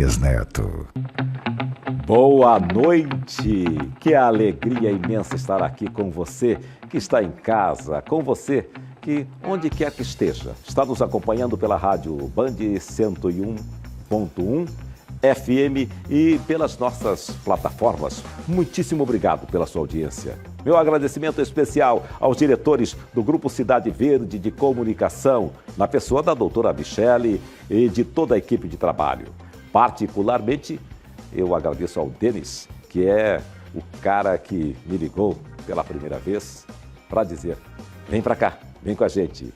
Elias Neto. Boa noite! Que alegria imensa estar aqui com você que está em casa, com você que, onde quer que esteja, está nos acompanhando pela rádio Band 101.1 FM e pelas nossas plataformas. Muitíssimo obrigado pela sua audiência. Meu agradecimento especial aos diretores do Grupo Cidade Verde de Comunicação, na pessoa da doutora Michele e de toda a equipe de trabalho. Particularmente, eu agradeço ao Denis, que é o cara que me ligou pela primeira vez para dizer: vem para cá, vem com a gente.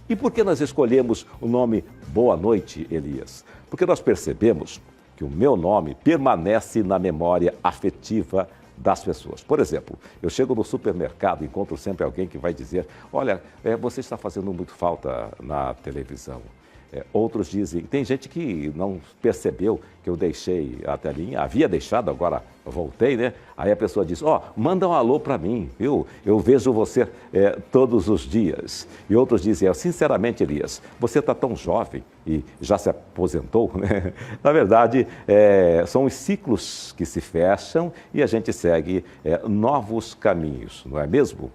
E por que nós escolhemos o nome Boa Noite, Elias? Porque nós percebemos que o meu nome permanece na memória afetiva das pessoas. Por exemplo, eu chego no supermercado e encontro sempre alguém que vai dizer: olha, você está fazendo muito falta na televisão. Outros dizem, tem gente que não percebeu que eu deixei a telinha, havia deixado, agora voltei, né? Aí a pessoa diz, manda um alô para mim, eu vejo você todos os dias. E outros dizem, sinceramente, Elias, você está tão jovem e já se aposentou, né? Na verdade, são os ciclos que se fecham e a gente segue novos caminhos, não é mesmo?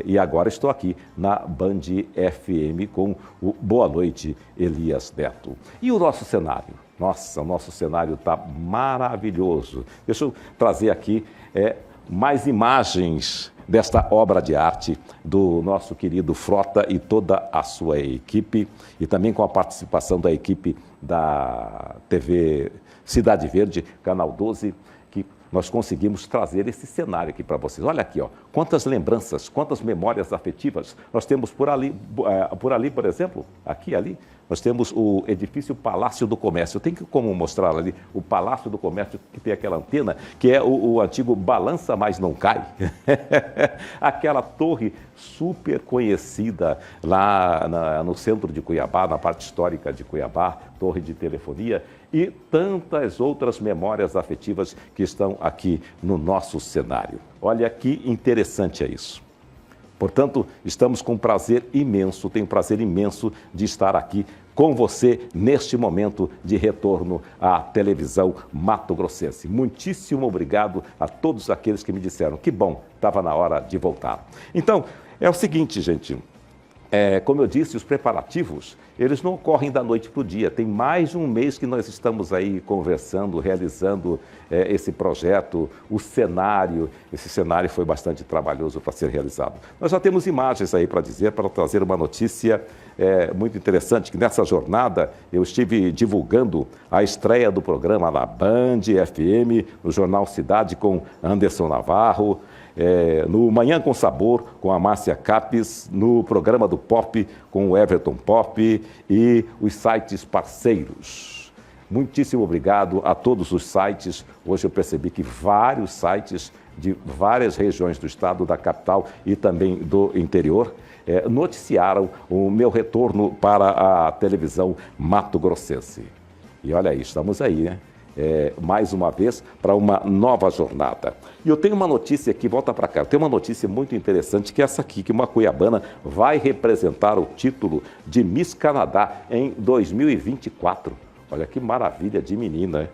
E agora estou aqui na Band FM com o Boa Noite, Elias Neto. E o nosso cenário? Nossa, o nosso cenário está maravilhoso. Deixa eu trazer aqui mais imagens desta obra de arte do nosso querido Frota e toda a sua equipe, e também com a participação da equipe da TV Cidade Verde, Canal 12, que nós conseguimos trazer esse cenário aqui para vocês. Olha aqui, quantas lembranças, quantas memórias afetivas nós temos por ali, por exemplo, aqui ali, nós temos o edifício Palácio do Comércio. Tem como mostrar ali o Palácio do Comércio, que tem aquela antena, que é o antigo Balança Mas Não Cai. Aquela torre super conhecida lá no centro de Cuiabá, na parte histórica de Cuiabá, torre de telefonia, e tantas outras memórias afetivas que estão aqui no nosso cenário. Olha que interessante é isso. Portanto, estamos com prazer imenso, tenho prazer imenso de estar aqui com você neste momento de retorno à televisão mato-grossense. Muitíssimo obrigado a todos aqueles que me disseram que bom, estava na hora de voltar. Então, é o seguinte, gente. Como eu disse, os preparativos, eles não ocorrem da noite para o dia. Tem mais de um mês que nós estamos aí conversando, realizando esse projeto, o cenário. Esse cenário foi bastante trabalhoso para ser realizado. Nós já temos imagens aí para dizer, para trazer uma notícia muito interessante, que nessa jornada eu estive divulgando a estreia do programa na Band FM, no Jornal Cidade com Anderson Navarro, no Manhã com Sabor, com a Márcia Capes, no programa do Pop, com o Everton Pop e os sites parceiros. Muitíssimo obrigado a todos os sites. Hoje eu percebi que vários sites de várias regiões do estado, da capital e também do interior, noticiaram o meu retorno para a televisão mato-grossense. E olha aí, estamos aí, né? Mais uma vez, para uma nova jornada. E eu tenho uma notícia aqui, volta para cá, eu tenho uma notícia muito interessante, que é essa aqui, que uma cuiabana vai representar o título de Miss Canadá em 2024. Olha que maravilha de menina, né?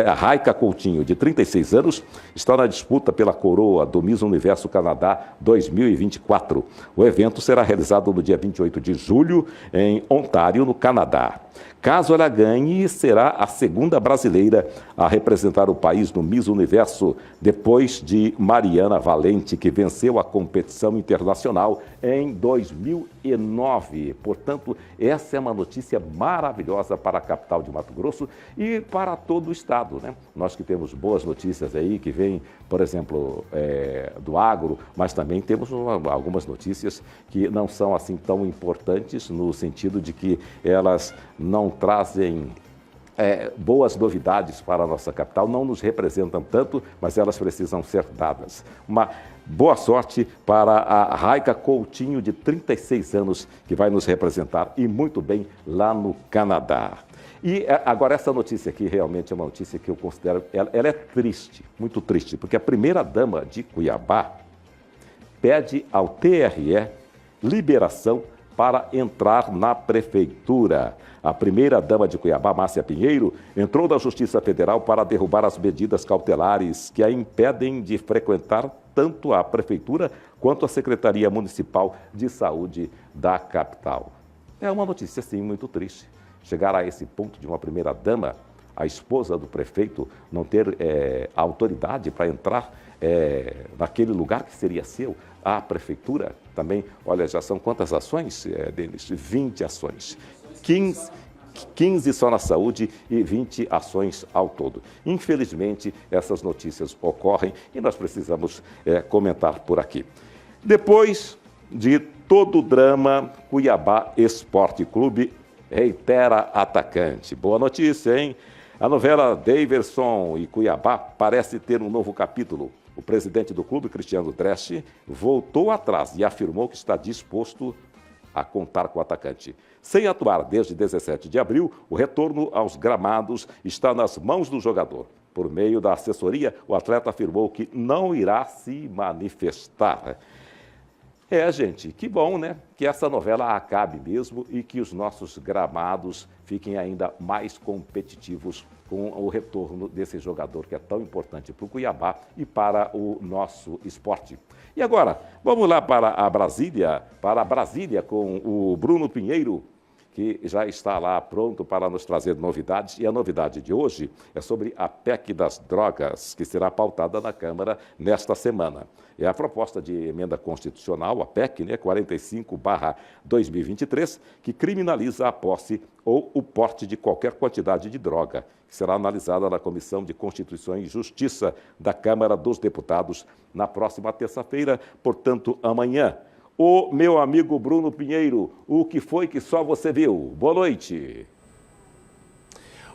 A Raika Coutinho, de 36 anos, está na disputa pela coroa do Miss Universo Canadá 2024. O evento será realizado no dia 28 de julho, em Ontário, no Canadá. Caso ela ganhe, será a segunda brasileira a representar o país no Miss Universo, depois de Mariana Valente, que venceu a competição internacional em 2009. Portanto, essa é uma notícia maravilhosa para a capital de Mato Grosso e para todo o estado, né? Nós que temos boas notícias aí, que vêm, por exemplo, do agro, mas também temos algumas notícias que não são assim tão importantes, no sentido de que elas não trazem boas novidades para a nossa capital, não nos representam tanto, mas elas precisam ser dadas. Uma boa sorte para a Raika Coutinho, de 36 anos, que vai nos representar, e muito bem, lá no Canadá. E agora essa notícia aqui realmente é uma notícia que eu considero, ela é triste, muito triste, porque a primeira-dama de Cuiabá pede ao TRE liberação para entrar na prefeitura. A primeira-dama de Cuiabá, Márcia Pinheiro, entrou na Justiça Federal para derrubar as medidas cautelares que a impedem de frequentar tanto a prefeitura quanto a Secretaria Municipal de Saúde da capital. É uma notícia, sim, muito triste. Chegar a esse ponto de uma primeira-dama, a esposa do prefeito, não ter autoridade para entrar naquele lugar que seria seu, a prefeitura também. Olha, já são quantas ações deles? 20 ações. 15 só na saúde e 20 ações ao todo. Infelizmente, essas notícias ocorrem e nós precisamos comentar por aqui. Depois de todo o drama, Cuiabá Esporte Clube reitera atacante. Boa notícia, hein? A novela Daverson e Cuiabá parece ter um novo capítulo. O presidente do clube, Cristiano Dresch, voltou atrás e afirmou que está disposto a contar com o atacante. Sem atuar desde 17 de abril, o retorno aos gramados está nas mãos do jogador. Por meio da assessoria, o atleta afirmou que não irá se manifestar. Gente, que bom, né? Que essa novela acabe mesmo e que os nossos gramados fiquem ainda mais competitivos com o retorno desse jogador que é tão importante para o Cuiabá e para o nosso esporte. E agora, vamos lá para Brasília com o Bruno Pinheiro, que já está lá pronto para nos trazer novidades. E a novidade de hoje é sobre a PEC das drogas, que será pautada na Câmara nesta semana. É a proposta de emenda constitucional, a PEC, 45/2023, que criminaliza a posse ou o porte de qualquer quantidade de droga, que será analisada na Comissão de Constituição e Justiça da Câmara dos Deputados na próxima terça-feira, portanto, amanhã. O meu amigo Bruno Pinheiro, o que foi que só você viu? Boa noite.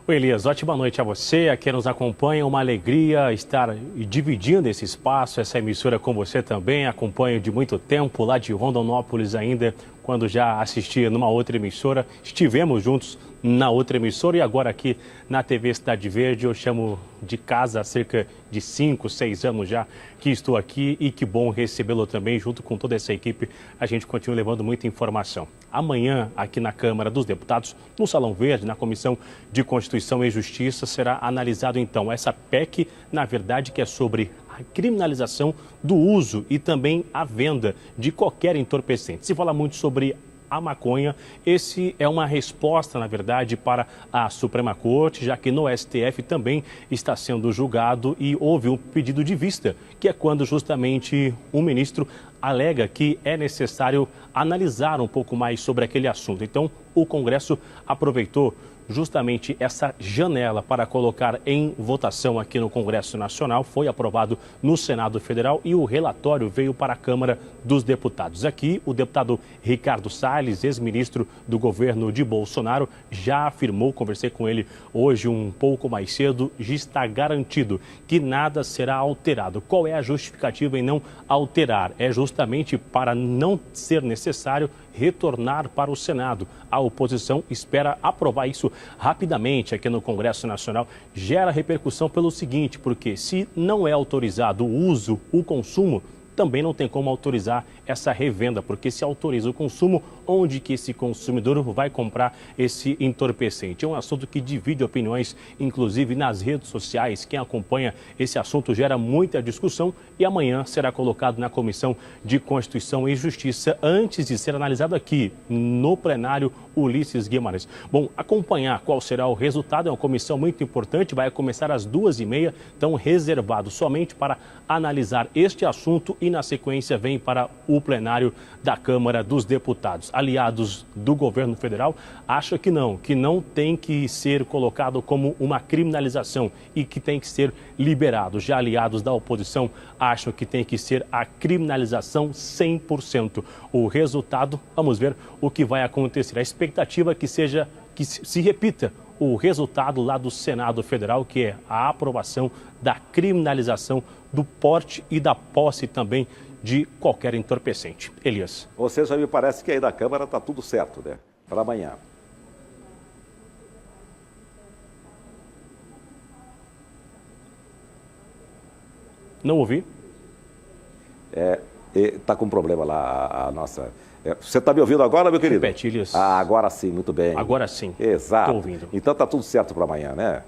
Oi, Elias, ótima noite a você, a quem nos acompanha, uma alegria estar dividindo esse espaço, essa emissora com você também, acompanho de muito tempo, lá de Rondonópolis ainda, quando já assistia numa outra emissora, estivemos juntos na outra emissora e agora aqui na TV Cidade Verde, eu chamo de casa há cerca de 5, 6 anos já que estou aqui e que bom recebê-lo também, junto com toda essa equipe, a gente continua levando muita informação. Amanhã, aqui na Câmara dos Deputados, no Salão Verde, na Comissão de Constituição e Justiça, será analisado então essa PEC, na verdade, que é sobre a criminalização do uso e também a venda de qualquer entorpecente. Se fala muito sobre a maconha, esse é uma resposta, na verdade, para a Suprema Corte, já que no STF também está sendo julgado e houve um pedido de vista, que é quando justamente o ministro alega que é necessário analisar um pouco mais sobre aquele assunto. Então, o Congresso aproveitou justamente essa janela para colocar em votação aqui no Congresso Nacional, foi aprovado no Senado Federal e o relatório veio para a Câmara dos Deputados. Aqui, o deputado Ricardo Salles, ex-ministro do governo de Bolsonaro, já afirmou, conversei com ele hoje um pouco mais cedo, já está garantido que nada será alterado. Qual é a justificativa em não alterar? É justamente para não ser necessário retornar para o Senado. A oposição espera aprovar isso rapidamente aqui no Congresso Nacional. Gera repercussão pelo seguinte, porque se não é autorizado o uso, o consumo, também não tem como autorizar essa revenda, porque se autoriza o consumo, onde que esse consumidor vai comprar esse entorpecente? É um assunto que divide opiniões, inclusive nas redes sociais. Quem acompanha esse assunto gera muita discussão e amanhã será colocado na Comissão de Constituição e Justiça, antes de ser analisado aqui no plenário Ulisses Guimarães. Bom, acompanhar qual será o resultado é uma comissão muito importante, vai começar às 2h30, então reservado somente para analisar este assunto e na sequência vem para o plenário da Câmara dos Deputados. Aliados do governo federal acham que não tem que ser colocado como uma criminalização e que tem que ser liberado. Já aliados da oposição acham que tem que ser a criminalização 100%. O resultado, vamos ver o que vai acontecer. A expectativa é que se repita o resultado lá do Senado Federal, que é a aprovação da criminalização do porte e da posse também de qualquer entorpecente. Elias. Ou seja, me parece que aí da Câmara está tudo certo, né? Para amanhã. Não ouvi? Está com problema lá a nossa... Você está me ouvindo agora, meu querido? Repete, Elias. Agora sim, muito bem. Agora sim. Exato. Estou ouvindo. Então está tudo certo para amanhã, né?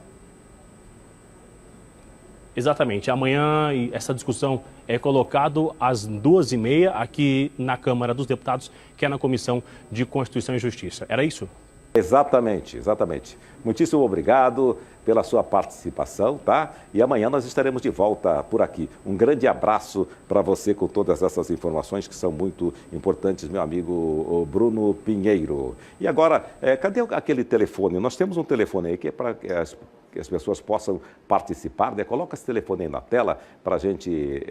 Exatamente. Amanhã essa discussão é colocado às 2h30 aqui na Câmara dos Deputados, que é na Comissão de Constituição e Justiça. Era isso? Exatamente, exatamente. Muitíssimo obrigado pela sua participação, tá? E amanhã nós estaremos de volta por aqui. Um grande abraço para você com todas essas informações que são muito importantes, meu amigo Bruno Pinheiro. E agora, cadê aquele telefone? Nós temos um telefone aí que é para que as pessoas possam participar, né? Coloca esse telefone aí na tela para a gente...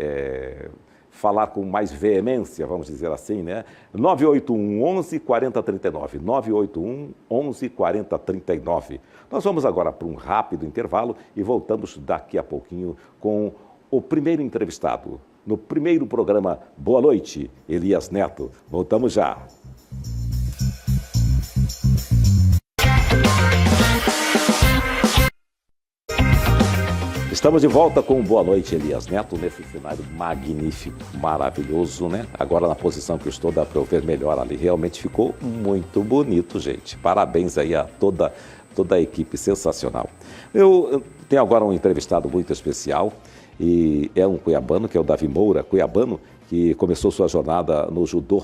falar com mais veemência, vamos dizer assim, né? 981 11 40 39, 981 11 40 39. Nós vamos agora para um rápido intervalo e voltamos daqui a pouquinho com o primeiro entrevistado, no primeiro programa Boa Noite, Elias Neto. Voltamos já. Estamos de volta com Boa Noite, Elias Neto, nesse cenário magnífico, maravilhoso, né? Agora na posição que eu estou, dá para eu ver melhor ali. Realmente ficou muito bonito, gente. Parabéns aí a toda a equipe, sensacional. Eu tenho agora um entrevistado muito especial e é um cuiabano, que é o Davi Moura, cuiabano, que começou sua jornada no judô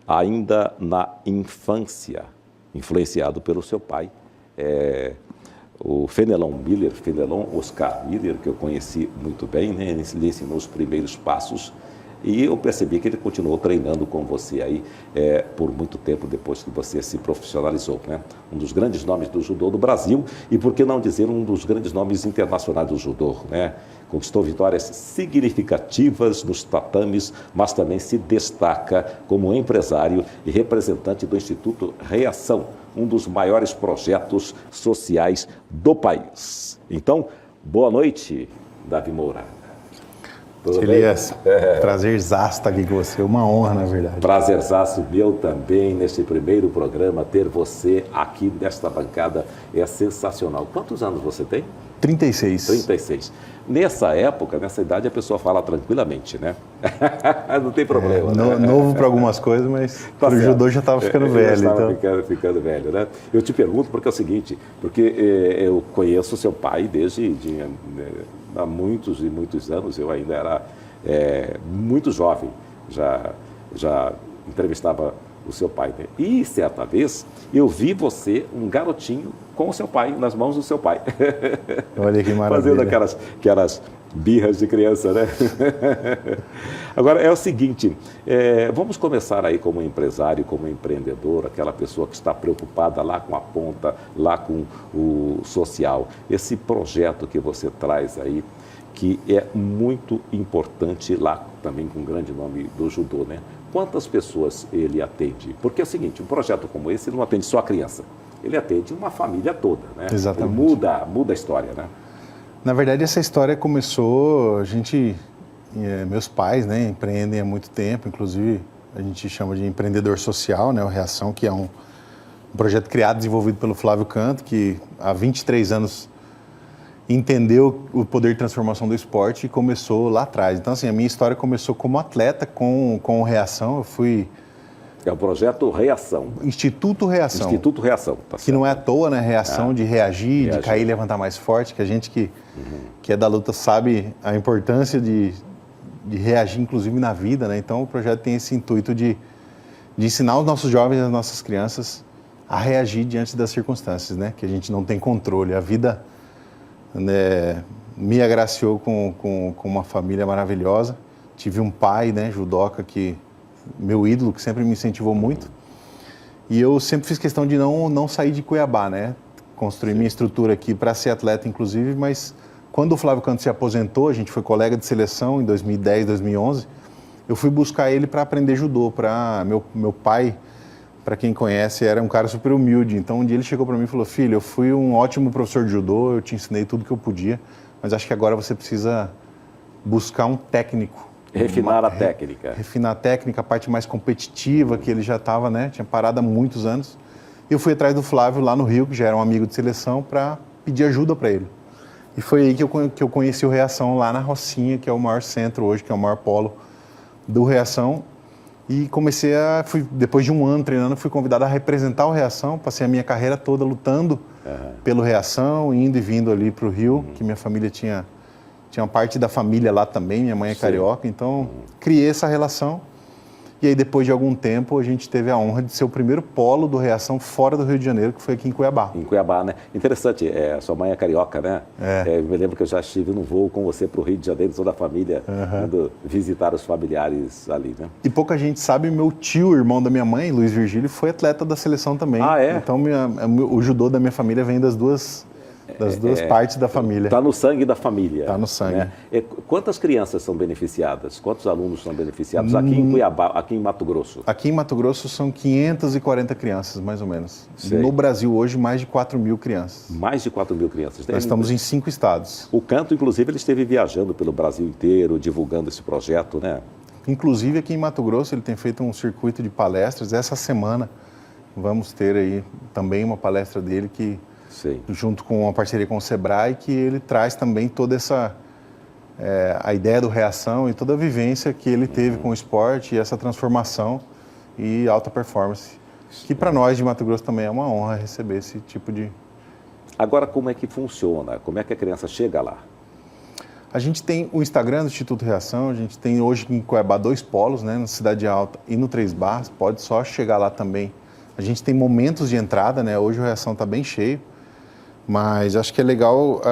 ainda na infância, influenciado pelo seu pai, o Fenelon Oscar Miller, que eu conheci muito bem, né? Ele lhe ensinou os primeiros passos e eu percebi que ele continuou treinando com você aí por muito tempo depois que você se profissionalizou, né? Um dos grandes nomes do judô do Brasil e, por que não dizer, um dos grandes nomes internacionais do judô, né? Conquistou vitórias significativas nos tatames, mas também se destaca como empresário e representante do Instituto Reação, um dos maiores projetos sociais do país. Então, boa noite, Davi Moura. Elias, prazerzaço estar aqui com você, uma honra, na verdade. Prazerzaço meu também, nesse primeiro programa, ter você aqui nesta bancada é sensacional. Quantos anos você tem? 36. 36. Nessa época, nessa idade, a pessoa fala tranquilamente, né? Não tem problema. Né? Novo para algumas coisas, mas tá o judô já estava ficando velho. Já estava ficando velho, né? Eu te pergunto porque é o seguinte, porque eu conheço seu pai desde há muitos e muitos anos, eu ainda era muito jovem, já entrevistava o seu pai, né? E certa vez eu vi você, um garotinho, com o seu pai, nas mãos do seu pai. Olha que maravilha. Fazendo aquelas birras de criança, né? Agora, é o seguinte, vamos começar aí como empresário, como empreendedor, aquela pessoa que está preocupada lá com a ponta, lá com o social. Esse projeto que você traz aí, que é muito importante lá também com o grande nome do judô, né? Quantas pessoas ele atende? Porque é o seguinte, um projeto como esse não atende só a criança, ele atende uma família toda, né? Exatamente. Ele muda a história, né? Na verdade, essa história começou, meus pais, né, empreendem há muito tempo, inclusive a gente chama de empreendedor social, né, o Reação, que é um projeto criado, desenvolvido pelo Flávio Canto, que há 23 anos entendeu o poder de transformação do esporte e começou lá atrás. Então, assim, a minha história começou como atleta com o Reação. Eu fui... É o projeto Reação. Instituto Reação. Instituto Reação, tá certo. Que não é à toa, né? Reação de reagir, de cair e levantar mais forte, que a gente que é da luta sabe a importância de reagir, inclusive na vida, né? Então, o projeto tem esse intuito de ensinar os nossos jovens e as nossas crianças a reagir diante das circunstâncias, né? Que a gente não tem controle. A vida... né, me agraciou com uma família maravilhosa. Tive um pai, né, judoca, meu ídolo, que sempre me incentivou muito. E eu sempre fiz questão de não sair de Cuiabá, né? Construí minha estrutura aqui para ser atleta, inclusive, mas quando o Flávio Canto se aposentou, a gente foi colega de seleção em 2010, 2011, eu fui buscar ele para aprender judô. Meu pai, para quem conhece, era um cara super humilde. Então, um dia ele chegou para mim e falou: filho, eu fui um ótimo professor de judô, eu te ensinei tudo que eu podia, mas acho que agora você precisa buscar um técnico. Refinar a técnica. Refinar a técnica, a parte mais competitiva, que ele já estava, né, tinha parado há muitos anos. E eu fui atrás do Flávio lá no Rio, que já era um amigo de seleção, para pedir ajuda para ele. E foi aí que eu conheci o Reação lá na Rocinha, que é o maior centro hoje, que é o maior polo do Reação e depois de um ano treinando, fui convidado a representar o Reação, passei a minha carreira toda lutando pelo Reação, indo e vindo ali para o Rio, que minha família tinha uma parte da família lá também, minha mãe é carioca, então criei essa relação. E aí, depois de algum tempo, a gente teve a honra de ser o primeiro polo do Reação fora do Rio de Janeiro, que foi aqui em Cuiabá. Em Cuiabá, né? Interessante, sua mãe é carioca, né? Eu me lembro que eu já estive num voo com você para o Rio de Janeiro, toda a família, indo visitar os familiares ali, né? E pouca gente sabe, meu tio, irmão da minha mãe, Luiz Virgílio, foi atleta da seleção também. Ah, é? Então, o judô da minha família vem das duas partes da família. Está no sangue da família. Está no sangue. Né? Quantas crianças são beneficiadas? Quantos alunos são beneficiados aqui em Cuiabá, aqui em Mato Grosso? Aqui em Mato Grosso são 540 crianças, mais ou menos. Sei. No Brasil, hoje, mais de 4 mil crianças. Mais de 4 mil crianças. Nós estamos em 5 estados. O Canto, inclusive, ele esteve viajando pelo Brasil inteiro, divulgando esse projeto, né? Inclusive, aqui em Mato Grosso, ele tem feito um circuito de palestras. Essa semana, vamos ter aí também uma palestra dele que... junto com uma parceria com o Sebrae, que ele traz também toda essa a ideia do Reação e toda a vivência que ele teve com o esporte e essa transformação e alta performance, que para nós de Mato Grosso também é uma honra receber esse tipo de... Agora, como é que funciona? Como é que a criança chega lá? A gente tem o Instagram do Instituto Reação, a gente tem hoje em Cuiabá 2 polos, né, na Cidade Alta e no Três Barras, pode só chegar lá também. A gente tem momentos de entrada, né, hoje o Reação está bem cheio. Mas acho que é legal,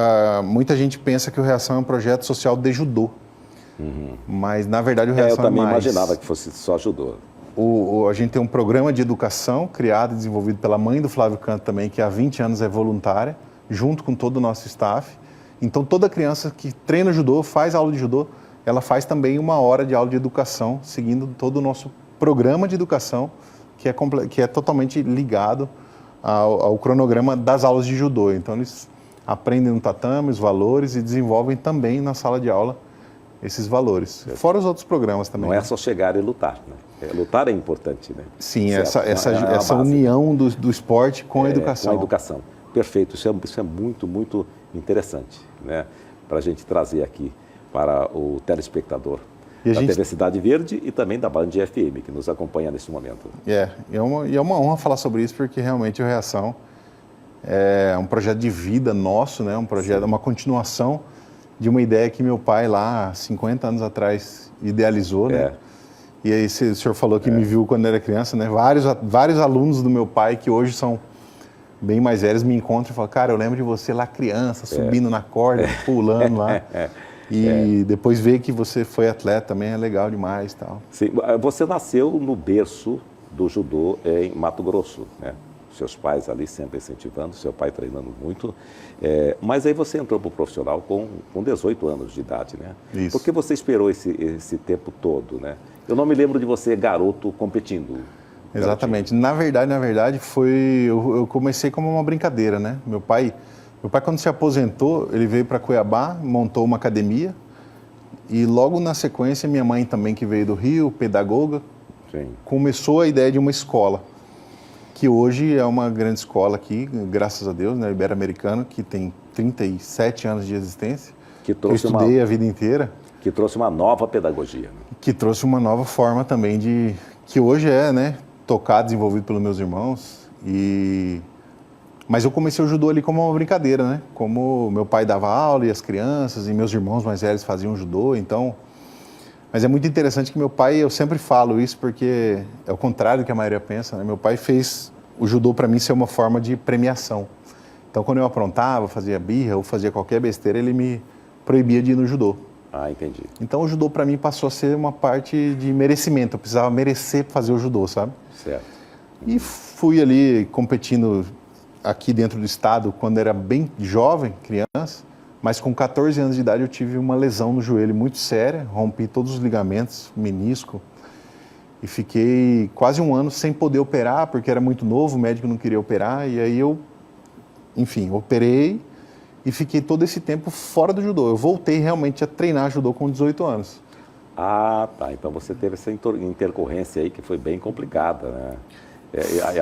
muita gente pensa que o Reação é um projeto social de judô. Mas, na verdade, o Reação eu também é mais... imaginava que fosse só judô. A gente tem um programa de educação criado e desenvolvido pela mãe do Flávio Canto também, que há 20 anos é voluntária, junto com todo o nosso staff. Então, toda criança que treina judô, faz aula de judô, ela faz também 1 hora de aula de educação, seguindo todo o nosso programa de educação, que é totalmente ligado ao cronograma das aulas de judô. Então, eles aprendem no tatame os valores e desenvolvem também na sala de aula esses valores. Fora os outros programas também. Não é só chegar e lutar, né? Lutar é importante, né? Sim, essa união do esporte com a educação. Com a educação. Perfeito. Isso é muito, muito interessante, né? Para a gente trazer aqui para o telespectador da TV Cidade Verde e também da Band FM, que nos acompanha nesse momento. É uma honra falar sobre isso, porque realmente o Reação é um projeto de vida nosso, né? Um projeto, uma continuação de uma ideia que meu pai lá, 50 anos atrás, idealizou, né? E aí o senhor falou que me viu quando era criança, né? Vários alunos do meu pai, que hoje são bem mais velhos, me encontram e falam, cara, eu lembro de você lá criança, subindo na corda, pulando lá. E depois ver que você foi atleta também é legal demais e tal. Sim, você nasceu no berço do judô em Mato Grosso, né? Seus pais ali sempre incentivando, seu pai treinando muito. Mas aí você entrou para o profissional com 18 anos de idade, né? Isso. Por que você esperou esse tempo todo, né? Eu não me lembro de você garoto competindo. Exatamente. Na verdade, eu comecei como uma brincadeira, né? Meu pai, quando se aposentou, ele veio para Cuiabá, montou uma academia e logo na sequência, minha mãe também, que veio do Rio, pedagoga, começou a ideia de uma escola, que hoje é uma grande escola aqui, graças a Deus, né? Ibero-Americano, que tem 37 anos de existência, que eu estudei a vida inteira. Que trouxe uma nova pedagogia. Que trouxe uma nova forma também que hoje é, né, tocado, desenvolvido pelos meus irmãos. Mas eu comecei o judô ali como uma brincadeira, né? Como meu pai dava aula e as crianças, e meus irmãos mais velhos faziam judô, então... Mas é muito interessante que meu pai, eu sempre falo isso porque é o contrário do que a maioria pensa, né? Meu pai fez o judô para mim ser uma forma de premiação. Então, quando eu aprontava, fazia birra ou fazia qualquer besteira, ele me proibia de ir no judô. Ah, entendi. Então, o judô para mim passou a ser uma parte de merecimento. Eu precisava merecer fazer o judô, sabe? Certo. E fui ali competindo aqui dentro do estado quando era bem jovem, criança. Mas com 14 anos de idade eu tive uma lesão no joelho muito séria. Rompi todos os ligamentos, menisco. E fiquei quase 1 ano sem poder operar, porque era muito novo, o médico não queria operar. E aí eu, enfim, operei e fiquei todo esse tempo fora do judô. Eu voltei realmente a treinar judô com 18 anos. Ah, tá. Então você teve essa intercorrência aí que foi bem complicada, né?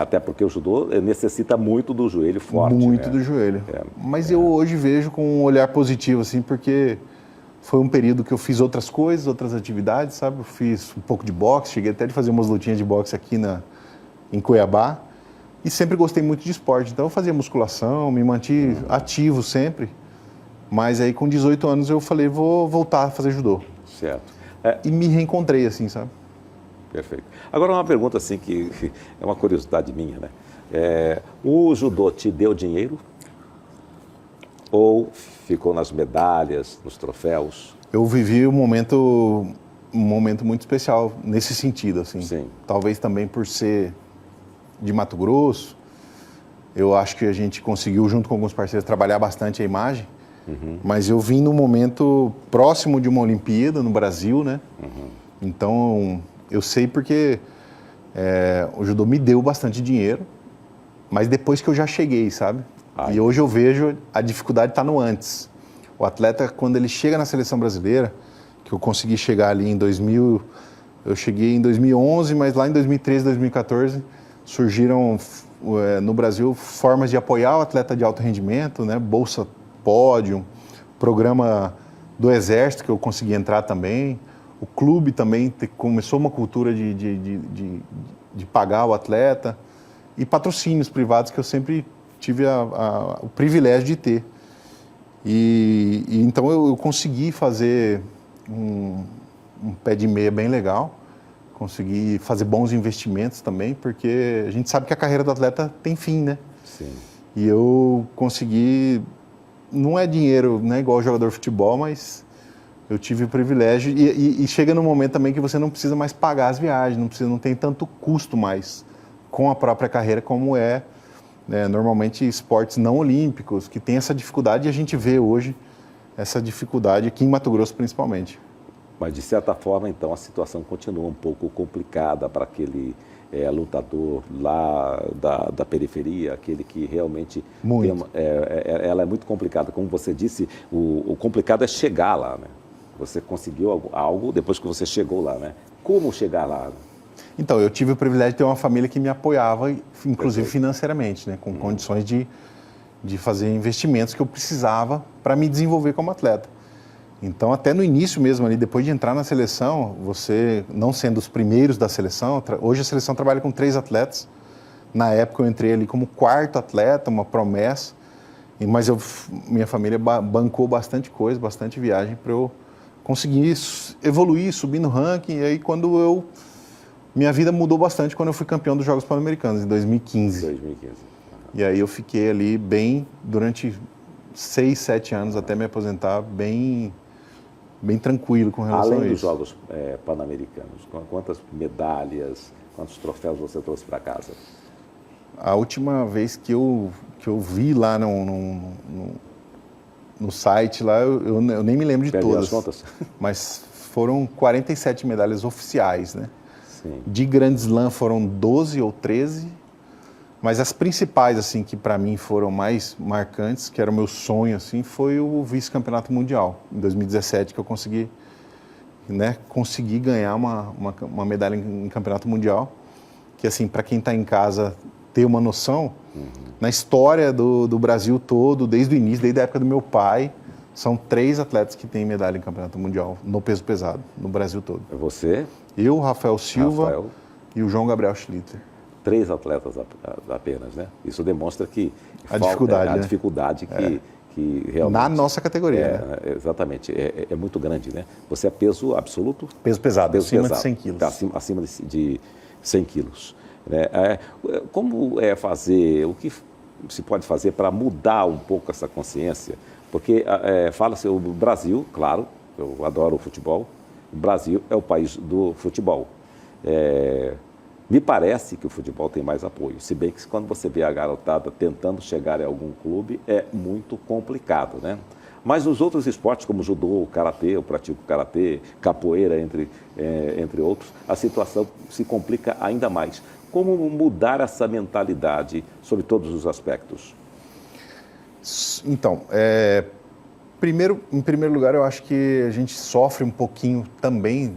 Até porque o judô necessita muito do joelho forte. Muito, né? do joelho. Mas eu hoje vejo com um olhar positivo, assim, porque Foi um período que eu fiz outras coisas, outras atividades, sabe? Eu fiz um pouco de boxe, cheguei até de fazer umas lutinhas de boxe aqui em Cuiabá. E sempre gostei muito de esporte. Então eu fazia musculação, me mantive ativo sempre. Mas aí com 18 anos eu falei, vou voltar a fazer judô. Certo. E me reencontrei, assim, sabe? Perfeito. Agora uma pergunta assim que é uma curiosidade minha, né? O judô te deu dinheiro? Ou ficou nas medalhas, nos troféus? Eu vivi um momento muito especial nesse sentido, assim. Sim. Talvez também por ser de Mato Grosso, eu acho que a gente conseguiu, junto com alguns parceiros, trabalhar bastante a imagem, mas eu vim num momento próximo de uma Olimpíada no Brasil, né? Então, eu sei porque o judô me deu bastante dinheiro, mas depois que eu já cheguei, sabe? E hoje eu vejo a dificuldade está no antes. O atleta, quando ele chega na seleção brasileira, que eu consegui chegar ali em 2000, eu cheguei em 2011, mas lá em 2013, 2014, surgiram no Brasil formas de apoiar o atleta de alto rendimento, né? Bolsa Pódio, programa do Exército, que eu consegui entrar também. O clube também começou uma cultura de pagar o atleta. E patrocínios privados que eu sempre tive o privilégio de ter. E então eu consegui fazer um pé de meia bem legal, consegui fazer bons investimentos também, porque a gente sabe que a carreira do atleta tem fim, né? Sim. E eu consegui, não é dinheiro, né, igual jogador de futebol, mas eu tive o privilégio e chega num momento também que você não precisa mais pagar as viagens, não tem tanto custo mais com a própria carreira como normalmente esportes não olímpicos, que tem essa dificuldade, e a gente vê hoje essa dificuldade aqui em Mato Grosso principalmente. Mas, de certa forma, então, a situação continua um pouco complicada para aquele lutador lá da periferia, aquele que realmente... Muito. Ela é muito complicada. Como você disse, o complicado é chegar lá, né? Você conseguiu algo depois que você chegou lá, né? Como chegar lá? Então, eu tive o privilégio de ter uma família que me apoiava, inclusive financeiramente, né? Com condições de fazer investimentos que eu precisava para me desenvolver como atleta. Então, até no início mesmo, ali, depois de entrar na seleção, você, não sendo os primeiros da seleção, hoje a seleção trabalha com 3 atletas. Na época eu entrei ali como 4º atleta, uma promessa, mas minha família bancou bastante coisa, bastante viagem para eu conseguir evoluir, subir no ranking. E aí minha vida mudou bastante quando eu fui campeão dos Jogos Pan-Americanos, em 2015. 2015. E aí eu fiquei ali durante 6, 7 anos, até me aposentar, bem tranquilo com relação a isso. Além dos Jogos Pan-Americanos, quantas medalhas, quantos troféus você trouxe para casa? A última vez que eu vi lá no site, lá, eu nem me lembro de Perdi todas. as contas? Mas foram 47 medalhas oficiais, né? Sim. De Grand Slam foram 12 ou 13, mas as principais, assim, que para mim foram mais marcantes, que era o meu sonho, assim, foi o vice-campeonato mundial, em 2017, que eu consegui ganhar uma medalha em campeonato mundial, que, assim, para quem está em casa ter uma noção, na história do Brasil todo, desde o início, desde a época do meu pai, são 3 atletas que têm medalha em campeonato mundial, no peso pesado, no Brasil todo. É você? Eu, Rafael Silva e o João Gabriel Schlitter. 3 atletas apenas, né? Isso demonstra que a dificuldade que realmente... Na nossa categoria, né? Exatamente. É muito grande, né? Você é peso absoluto? Peso pesado, acima de 100 quilos. Acima de 100 quilos. Né? Como fazer, o que se pode fazer para mudar um pouco essa consciência? Porque fala-se, o Brasil, claro, eu adoro o futebol, o Brasil é o país do futebol. Me parece que o futebol tem mais apoio, se bem que quando você vê a garotada tentando chegar em algum clube, é muito complicado, né? Mas nos outros esportes, como judô, karatê, eu pratico karatê, capoeira, entre outros, a situação se complica ainda mais. Como mudar essa mentalidade sobre todos os aspectos? Então, em primeiro lugar, eu acho que a gente sofre um pouquinho também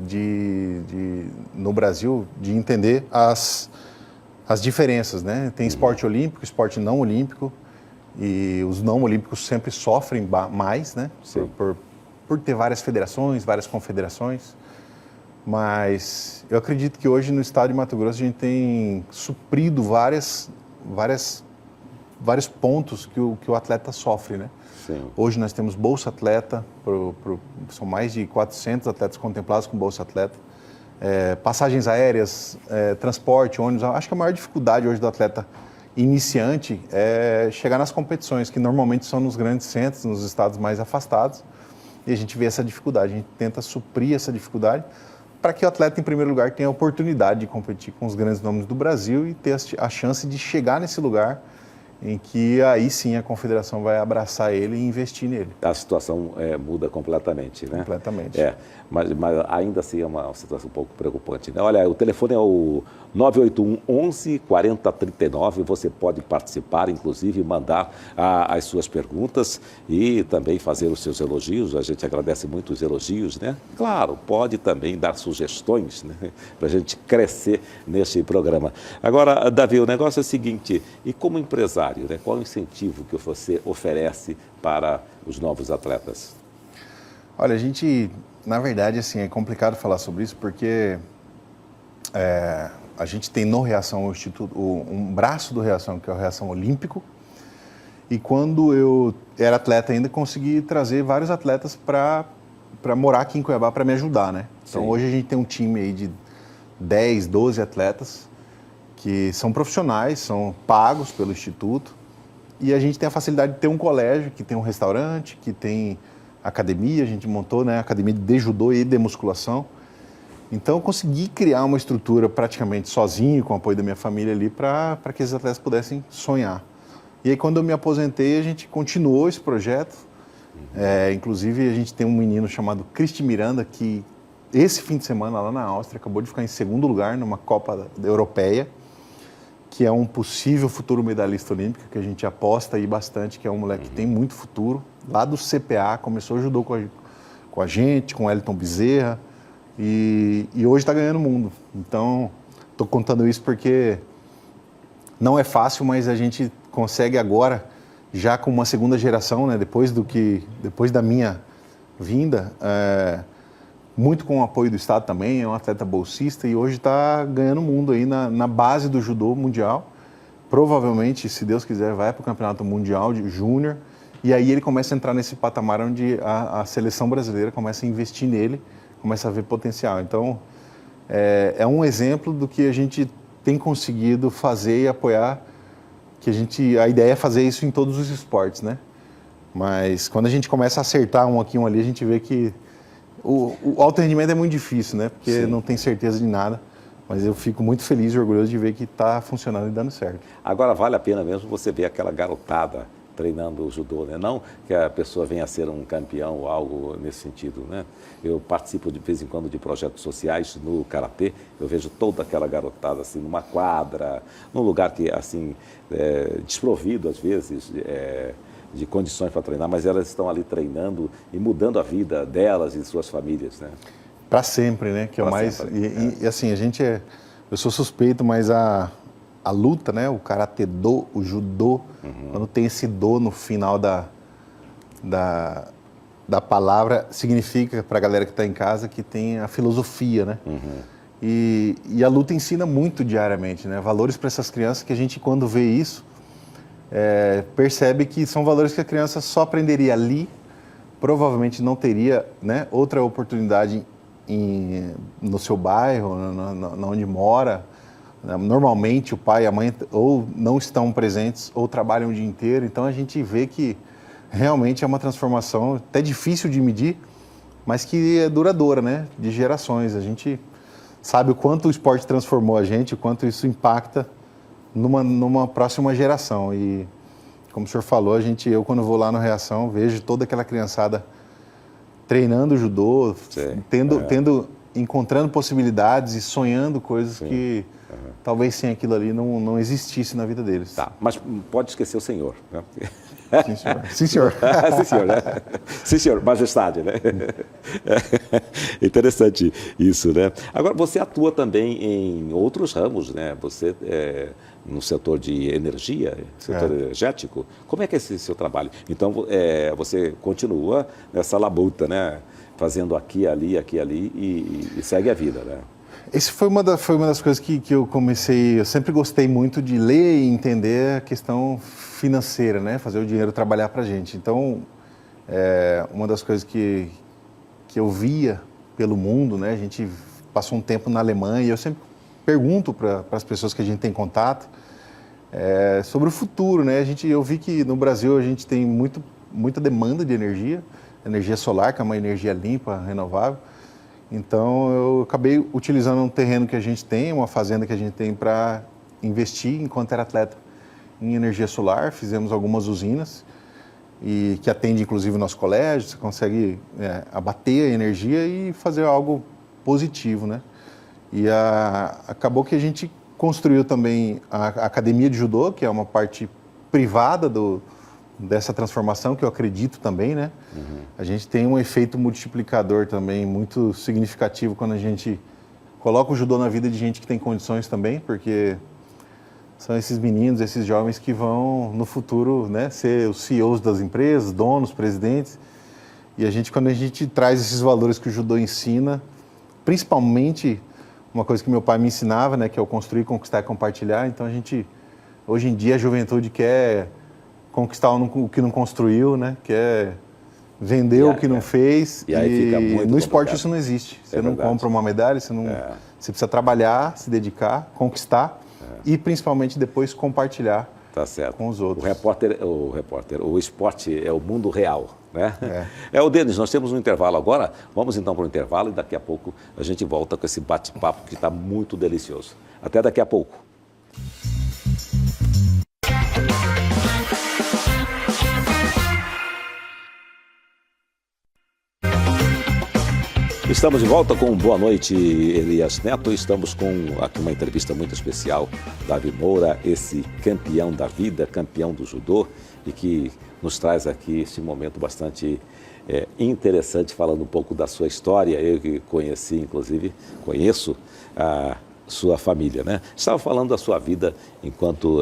no Brasil de entender as diferenças, né? Tem esporte olímpico, esporte não olímpico, e os não olímpicos sempre sofrem mais, né? por ter várias federações, várias confederações, mas eu acredito que hoje no estado de Mato Grosso a gente tem suprido vários pontos que o atleta sofre, né? Sim. Hoje nós temos Bolsa Atleta, são mais de 400 atletas contemplados com Bolsa Atleta, passagens aéreas, transporte, ônibus. Acho que a maior dificuldade hoje do atleta iniciante é chegar nas competições, que normalmente são nos grandes centros, nos estados mais afastados, e a gente vê essa dificuldade, a gente tenta suprir essa dificuldade para que o atleta, em primeiro lugar, tenha a oportunidade de competir com os grandes nomes do Brasil e ter a chance de chegar nesse lugar em que aí sim a confederação vai abraçar ele e investir nele. A situação muda completamente, né? Completamente. Mas ainda assim é uma situação um pouco preocupante, né? Olha, o telefone é o 981 11 40 39, você pode participar, inclusive mandar as suas perguntas e também fazer os seus elogios, a gente agradece muito os elogios, né? Claro, pode também dar sugestões, né? Para a gente crescer neste programa. Agora, Davi, o negócio é o seguinte, e como empresário, né? Qual o incentivo que você oferece para os novos atletas? Olha, a gente, na verdade, assim, é complicado falar sobre isso porque a gente tem no Reação o Instituto, um braço do Reação, que é o Reação Olímpico, e quando eu era atleta ainda, consegui trazer vários atletas para morar aqui em Cuiabá para me ajudar, né? Então, Sim. hoje a gente tem um time aí de 10, 12 atletas que são profissionais, são pagos pelo Instituto, e a gente tem a facilidade de ter um colégio que tem um restaurante, que tem academia, a gente montou, né, academia de judô e de musculação. Então eu consegui criar uma estrutura praticamente sozinho, com o apoio da minha família ali, para que esses atletas pudessem sonhar. E aí quando eu me aposentei, a gente continuou esse projeto. Inclusive a gente tem um menino chamado Cristi Miranda, que esse fim de semana lá na Áustria acabou de ficar em segundo lugar numa Copa Europeia, que é um possível futuro medalhista olímpico, que a gente aposta aí bastante, que é um moleque que tem muito futuro. Lá do CPA, começou a ajudar com a gente, com o Elton Bezerra, e hoje está ganhando o mundo. Então, estou contando isso porque não é fácil, mas a gente consegue agora, já com uma segunda geração, né, depois da minha vinda, muito com o apoio do Estado também, é um atleta bolsista e hoje está ganhando o mundo aí na base do judô mundial. Provavelmente, se Deus quiser, vai para o Campeonato Mundial de Júnior e aí ele começa a entrar nesse patamar onde a seleção brasileira começa a investir nele, começa a ver potencial. Então, é um exemplo do que a gente tem conseguido fazer e apoiar, a ideia é fazer isso em todos os esportes, né? Mas quando a gente começa a acertar um aqui, um ali, a gente vê que o alto rendimento é muito difícil, né? Porque Sim. não tem certeza de nada. Mas eu fico muito feliz e orgulhoso de ver que está funcionando e dando certo. Agora, vale a pena mesmo você ver aquela garotada treinando o judô, né? Não que a pessoa venha a ser um campeão ou algo nesse sentido, né? Eu participo de vez em quando de projetos sociais no Karatê, eu vejo toda aquela garotada assim numa quadra, num lugar que assim, desprovido às vezes, de condições para treinar, mas elas estão ali treinando e mudando a vida delas e de suas famílias, né? Para sempre, né? Que é o mais. E assim, eu sou suspeito, mas a luta, né? O karatê do, o judô, quando tem esse do no final da palavra, significa para a galera que está em casa que tem a filosofia, né? E a luta ensina muito diariamente, né? Valores para essas crianças que a gente, quando vê isso, percebe que são valores que a criança só aprenderia ali, provavelmente não teria, né, outra oportunidade no seu bairro, onde mora. Normalmente o pai e a mãe ou não estão presentes ou trabalham o dia inteiro, então a gente vê que realmente é uma transformação até difícil de medir, mas que é duradoura, né, de gerações. A gente sabe o quanto o esporte transformou a gente, o quanto isso impacta numa próxima geração. E como o senhor falou, eu quando vou lá no Reação vejo toda aquela criançada treinando judô, encontrando possibilidades e sonhando coisas que talvez sem aquilo ali não existisse na vida deles. Tá, mas pode esquecer o senhor, né? Sim, senhor. Sim, senhor. Sim, senhor, né? Sim, senhor, majestade, né? Interessante isso, né? Agora, você atua também em outros ramos, né? Você no setor de energia, setor energético. Como é que é esse seu trabalho? Então, você continua nessa labuta, né? Fazendo aqui, ali e segue a vida, né? Esse foi uma das coisas que eu comecei. Eu sempre gostei muito de ler e entender a questão financeira, né? Fazer o dinheiro trabalhar para a gente. Então, uma das coisas que eu via pelo mundo, né? A gente passou um tempo na Alemanha e eu sempre pergunto para as pessoas que a gente tem contato sobre o futuro, né? Eu vi que no Brasil a gente tem muita demanda de energia solar, que é uma energia limpa, renovável. Então, eu acabei utilizando um terreno que a gente tem, uma fazenda que a gente tem para investir enquanto era atleta em energia solar. Fizemos algumas usinas e que atende inclusive o nosso colégio. Você consegue abater a energia e fazer algo positivo, né? E acabou que a gente construiu também a academia de judô, que é uma parte privada dessa transformação, que eu acredito também, né? A gente tem um efeito multiplicador também muito significativo quando a gente coloca o judô na vida de gente que tem condições também, porque são esses meninos, esses jovens que vão no futuro, né, ser os CEOs das empresas, donos, presidentes. E quando a gente traz esses valores que o judô ensina, principalmente uma coisa que meu pai me ensinava, né, que é o construir, conquistar e compartilhar. Então hoje em dia a juventude quer conquistar o que não construiu, né? Quer vender o que não fez. E aí fica muito no esporte complicado. isso não existe. Você não compra uma medalha, você precisa trabalhar, se dedicar, conquistar e principalmente depois compartilhar com os outros. O esporte é o mundo real, né? O Denis, nós temos um intervalo agora. Vamos então para o intervalo e daqui a pouco a gente volta com esse bate-papo que está muito delicioso. Até daqui a pouco. Estamos de volta com Boa Noite, Elias Neto. Estamos com aqui uma entrevista muito especial, Davi Moura, esse campeão da vida, campeão do judô, e que nos traz aqui esse momento bastante interessante, falando um pouco da sua história. Eu que conheci, inclusive, conheço a sua família, né? Estava falando da sua vida enquanto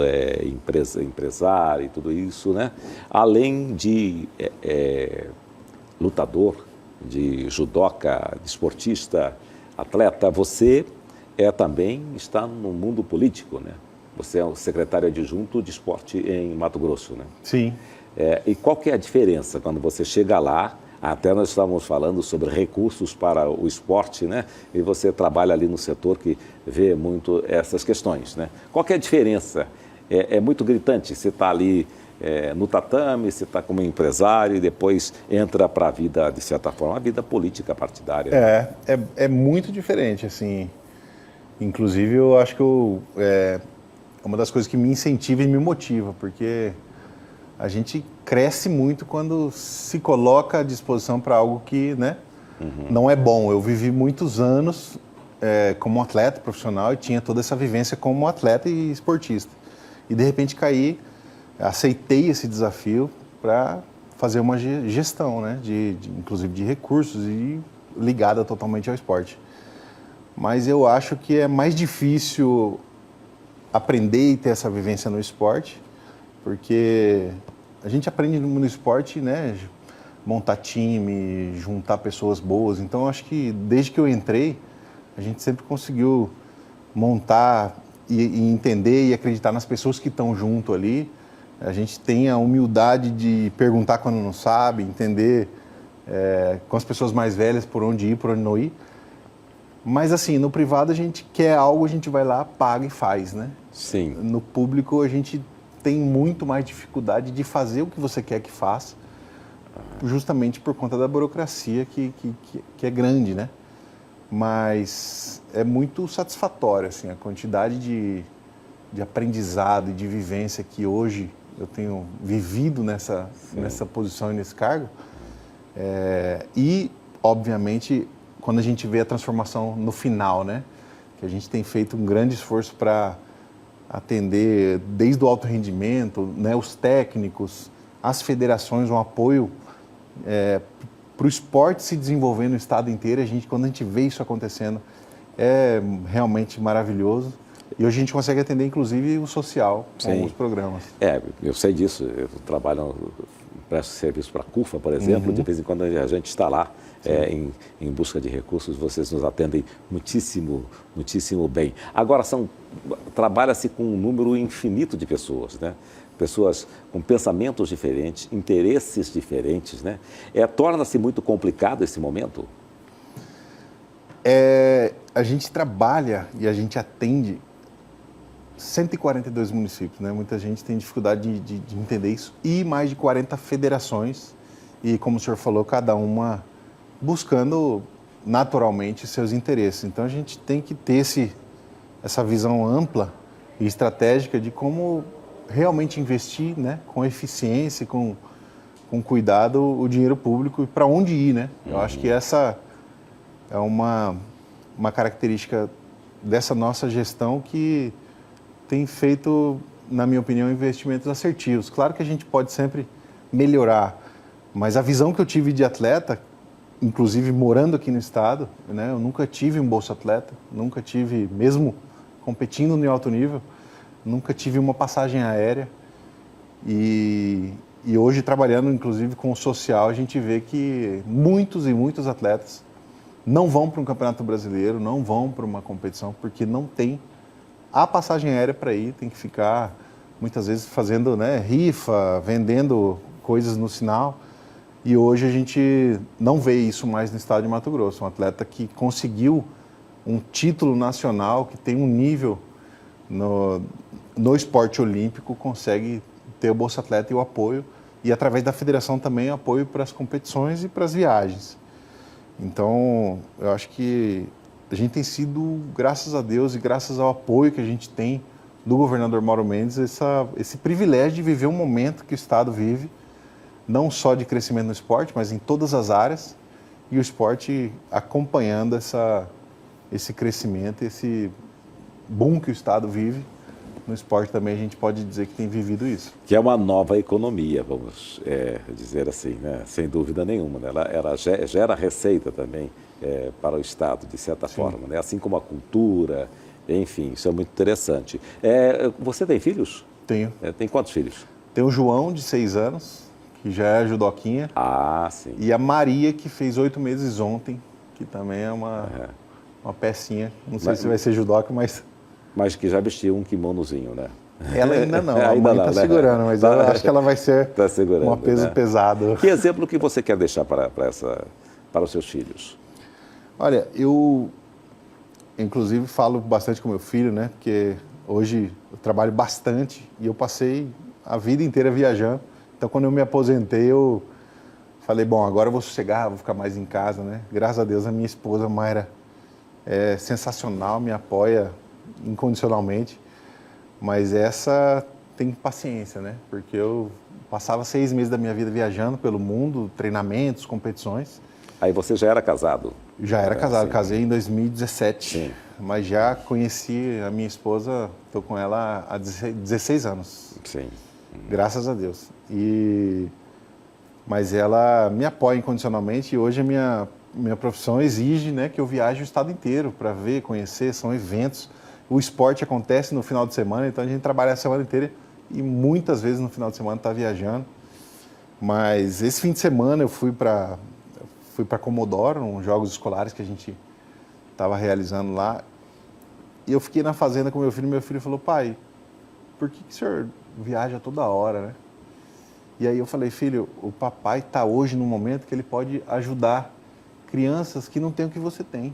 empresário e tudo isso, né? Além de lutador, de judoca, de esportista, atleta, você também está no mundo político, né? Você é o secretário adjunto de esporte em Mato Grosso, né? Sim. E qual que é a diferença quando você chega lá? Até nós estávamos falando sobre recursos para o esporte, né? E você trabalha ali no setor que vê muito essas questões, né? Qual que é a diferença? É muito gritante, você está ali no tatame, você está como empresário e depois entra para a vida, de certa forma, a vida política partidária. É muito diferente, assim. Inclusive, eu acho que é uma das coisas que me incentiva e me motiva, porque a gente cresce muito quando se coloca à disposição para algo que, né, não é bom. Eu vivi muitos anos como atleta profissional e tinha toda essa vivência como atleta e esportista. E, de repente, aceitei esse desafio para fazer uma gestão, né, inclusive de recursos e ligada totalmente ao esporte. Mas eu acho que é mais difícil aprender e ter essa vivência no esporte, porque a gente aprende no esporte, né, montar time, juntar pessoas boas. Então, eu acho que desde que eu entrei, a gente sempre conseguiu montar e entender e acreditar nas pessoas que estão junto ali. A gente tem a humildade de perguntar quando não sabe, entender com as pessoas mais velhas por onde ir, por onde não ir. Mas assim, no privado a gente quer algo, a gente vai lá, paga e faz, né? Sim. No público a gente tem muito mais dificuldade de fazer o que você quer que faça, justamente por conta da burocracia que é grande, né? Mas é muito satisfatório, assim, a quantidade de aprendizado e de vivência que hoje eu tenho vivido nessa posição e nesse cargo. E, obviamente, quando a gente vê a transformação no final, né? que a gente tem feito um grande esforço para atender desde o alto rendimento, né, os técnicos, as federações, um apoio para o esporte se desenvolver no estado inteiro. Quando a gente vê isso acontecendo, é realmente maravilhoso. E hoje a gente consegue atender, inclusive, o social com os programas. Eu sei disso. Eu trabalho, presto serviço para a CUFA, por exemplo. De vez em quando a gente está lá em busca de recursos. Vocês nos atendem muitíssimo, muitíssimo bem. Agora, trabalha-se com um número infinito de pessoas, né? Pessoas com pensamentos diferentes, interesses diferentes, né? Torna-se muito complicado esse momento? A gente trabalha e a gente atende 142 municípios, né? Muita gente tem dificuldade de entender isso. E mais de 40 federações. E, como o senhor falou, cada uma buscando naturalmente seus interesses. Então, a gente tem que ter essa visão ampla e estratégica de como realmente investir, né? Com eficiência, com cuidado, o dinheiro público e para onde ir, né? Eu acho que essa é uma característica dessa nossa gestão que tem feito, na minha opinião, investimentos assertivos. Claro que a gente pode sempre melhorar, mas a visão que eu tive de atleta, inclusive morando aqui no estado, né, eu nunca tive um Bolsa Atleta, nunca tive, mesmo competindo no alto nível, nunca tive uma passagem aérea. E hoje, trabalhando inclusive com o social, a gente vê que muitos e muitos atletas não vão para um campeonato brasileiro, não vão para uma competição, porque não tem a passagem aérea para ir, tem que ficar muitas vezes fazendo, né, rifa, vendendo coisas no sinal. E hoje a gente não vê isso mais no estado de Mato Grosso. Um atleta que conseguiu um título nacional, que tem um nível no esporte olímpico, consegue ter o Bolsa Atleta e o apoio, e através da federação também apoio para as competições e para as viagens. Então, eu acho que a gente tem sido, graças a Deus e graças ao apoio que a gente tem do governador Mauro Mendes, esse privilégio de viver um momento que o estado vive, não só de crescimento no esporte, mas em todas as áreas, e o esporte acompanhando esse crescimento, esse boom que o estado vive. No esporte também a gente pode dizer que tem vivido isso. Que é uma nova economia, vamos dizer assim, né? Sem dúvida nenhuma. Né? Ela gera receita também para o estado, de certa forma, né? Assim como a cultura, enfim, isso é muito interessante. Você tem filhos? Tenho. Tem quantos filhos? Tem o João, de 6 anos, que já é judoquinha. Ah, sim. E a Maria, que fez 8 meses ontem, que também é uma pecinha. Não sei se vai ser judoca, mas... Mas que já vestiu um kimonozinho, né? Ela ainda não, a mãe está segurando, mas eu acho que ela vai ser um peso pesado. Que exemplo que você quer deixar para os seus filhos? Olha, eu inclusive falo bastante com meu filho, né? Porque hoje eu trabalho bastante e eu passei a vida inteira viajando. Então, quando eu me aposentei, eu falei, bom, agora eu vou sossegar, vou ficar mais em casa, né? Graças a Deus, a minha esposa, Mayra, é sensacional, me apoia incondicionalmente, mas essa tem paciência, né? Porque eu passava 6 meses da minha vida viajando pelo mundo, treinamentos, competições. Aí você já era casado? Já era casado, casei em 2017, sim. Mas já conheci a minha esposa, estou com ela há 16 anos. Sim. Graças a Deus. Mas ela me apoia incondicionalmente e hoje a minha profissão exige, né, que eu viaje o estado inteiro para ver, conhecer, são eventos. O esporte acontece no final de semana, então a gente trabalha a semana inteira e muitas vezes no final de semana está viajando. Mas esse fim de semana eu fui para Comodoro, uns jogos escolares que a gente estava realizando lá. E eu fiquei na fazenda com meu filho falou, pai, por que o senhor viaja toda hora, né? E aí eu falei, filho, o papai está hoje num momento que ele pode ajudar crianças que não têm o que você tem.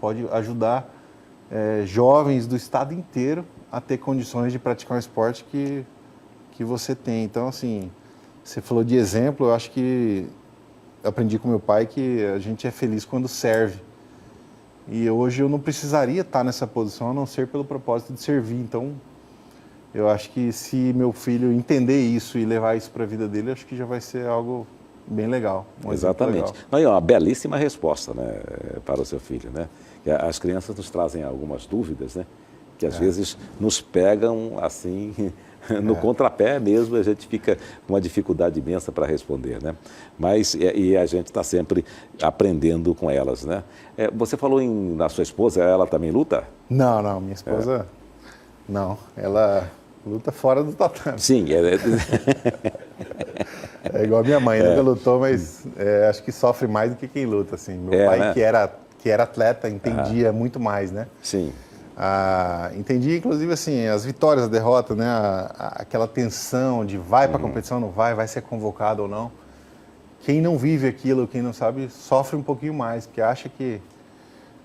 Pode ajudar jovens do estado inteiro a ter condições de praticar um esporte que você tem. Então, assim, você falou de exemplo, eu acho que eu aprendi com meu pai que a gente é feliz quando serve. E hoje eu não precisaria estar nessa posição a não ser pelo propósito de servir. Então, eu acho que se meu filho entender isso e levar isso para a vida dele, acho que já vai ser algo bem legal. Exatamente. Legal. Aí, uma belíssima resposta, né, para o seu filho, né? As crianças nos trazem algumas dúvidas, né? Que às vezes nos pegam assim no contrapé mesmo, a gente fica com uma dificuldade imensa para responder, né? Mas e a gente está sempre aprendendo com elas, né? Você falou na sua esposa, ela também luta? Não, minha esposa não, ela luta fora do tatame. Sim, é igual a minha mãe, nunca lutou, mas acho que sofre mais do que quem luta, assim. Meu pai, né? que era atleta, entendia muito mais, né? Sim. Entendi, inclusive, assim, as vitórias, a derrota, né? Aquela tensão de vai para a competição, não vai ser convocado ou não. Quem não vive aquilo, quem não sabe, sofre um pouquinho mais, porque acha que...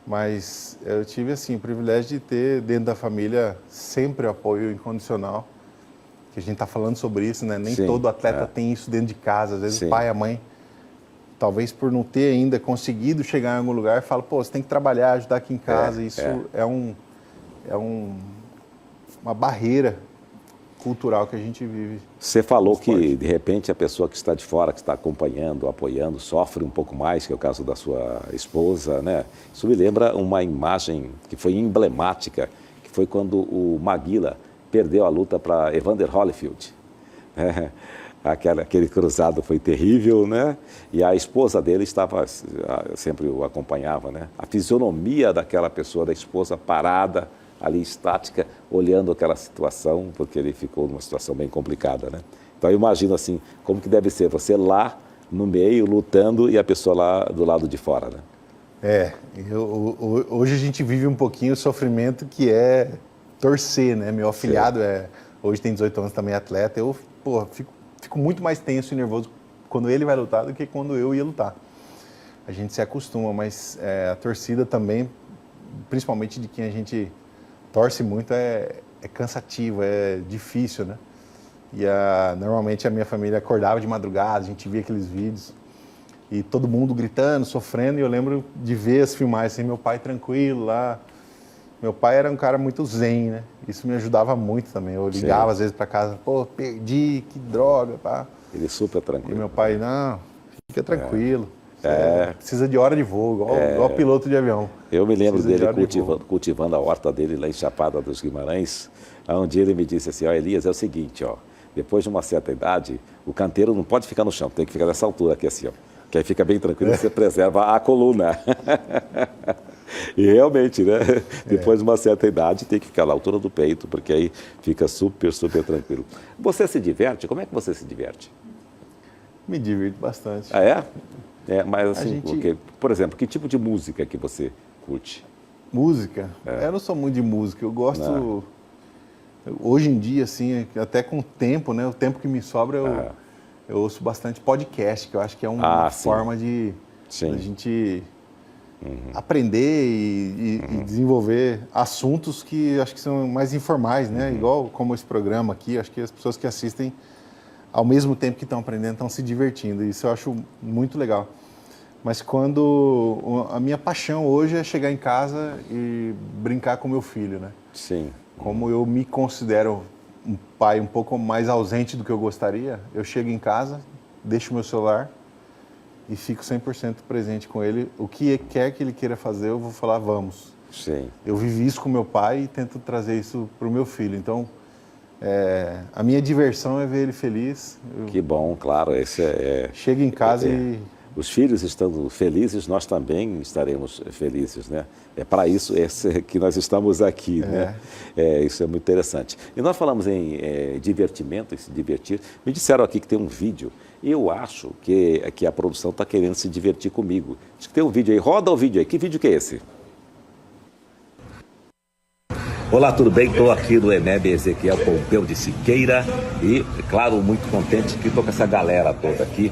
Mas eu tive, assim, o privilégio de ter dentro da família sempre o apoio incondicional, que a gente está falando sobre isso, né? Nem todo atleta tem isso dentro de casa, às vezes o pai e a mãe, talvez por não ter ainda conseguido chegar em algum lugar, fala, pô, você tem que trabalhar, ajudar aqui em casa, isso é uma barreira cultural que a gente vive. Você falou que, de repente, a pessoa que está de fora, que está acompanhando, apoiando, sofre um pouco mais, que é o caso da sua esposa, né? Isso me lembra uma imagem que foi emblemática, que foi quando o Maguila perdeu a luta para Evander Holyfield. Aquele cruzado foi terrível, né? E a esposa dele sempre o acompanhava, né? A fisionomia daquela pessoa, da esposa parada, ali estática, olhando aquela situação, porque ele ficou numa situação bem complicada, né? Então eu imagino assim, como que deve ser você lá no meio, lutando, e a pessoa lá do lado de fora, né? Hoje a gente vive um pouquinho o sofrimento que é torcer, né? Meu afilhado hoje tem 18 anos, também é atleta, eu fico muito mais tenso e nervoso quando ele vai lutar do que quando eu ia lutar. A gente se acostuma, mas a torcida também, principalmente de quem a gente torce muito, é cansativo, é difícil, né? E normalmente a minha família acordava de madrugada, a gente via aqueles vídeos e todo mundo gritando, sofrendo, e eu lembro de ver as filmagens, assim, meu pai tranquilo lá. Meu pai era um cara muito zen, né? Isso me ajudava muito também. Eu ligava às vezes para casa, pô, perdi, que droga, pá. Ele super tranquilo. E meu pai, não, fica tranquilo. Precisa de hora de voo, igual piloto de avião. Eu me lembro dele cultivando a horta dele lá em Chapada dos Guimarães. Um dia ele me disse assim, Elias, é o seguinte, depois de uma certa idade, o canteiro não pode ficar no chão, tem que ficar nessa altura aqui assim, que aí fica bem tranquilo, você preserva a coluna. E realmente, né? Depois de uma certa idade, tem que ficar na altura do peito, porque aí fica super, super tranquilo. Você se diverte? Como é que você se diverte? Me divirto bastante. Mas assim, por exemplo, que tipo de música que você curte? Música? Eu não sou muito de música, eu gosto... Não. Hoje em dia, assim, até com o tempo, né? O tempo que me sobra, eu ouço bastante podcast, que eu acho que é uma forma de a gente... aprender e desenvolver assuntos que acho que são mais informais, né? Igual como esse programa aqui, acho que as pessoas que assistem, ao mesmo tempo que estão aprendendo, estão se divertindo. Isso eu acho muito legal. Mas a minha paixão hoje é chegar em casa e brincar com meu filho, né? Sim. Como eu me considero um pai um pouco mais ausente do que eu gostaria, eu chego em casa, deixo meu celular e fico 100% presente com ele. O que quer que ele queira fazer, eu vou falar, vamos. Sim. Eu vivi isso com meu pai e tento trazer isso para o meu filho. Então, a minha diversão é ver ele feliz. Que bom, claro. Chega em casa e... Os filhos estando felizes, nós também estaremos felizes, né? É para isso que nós estamos aqui, né? Isso é muito interessante. E nós falamos em divertimento, em se divertir. Me disseram aqui que tem um vídeo. Eu acho que a produção está querendo se divertir comigo. Acho que tem um vídeo aí. Roda o vídeo aí. Que vídeo que é esse? Olá, tudo bem? Estou aqui no EMEB Ezequiel Pompeu de Siqueira e, claro, muito contente que estou com essa galera toda aqui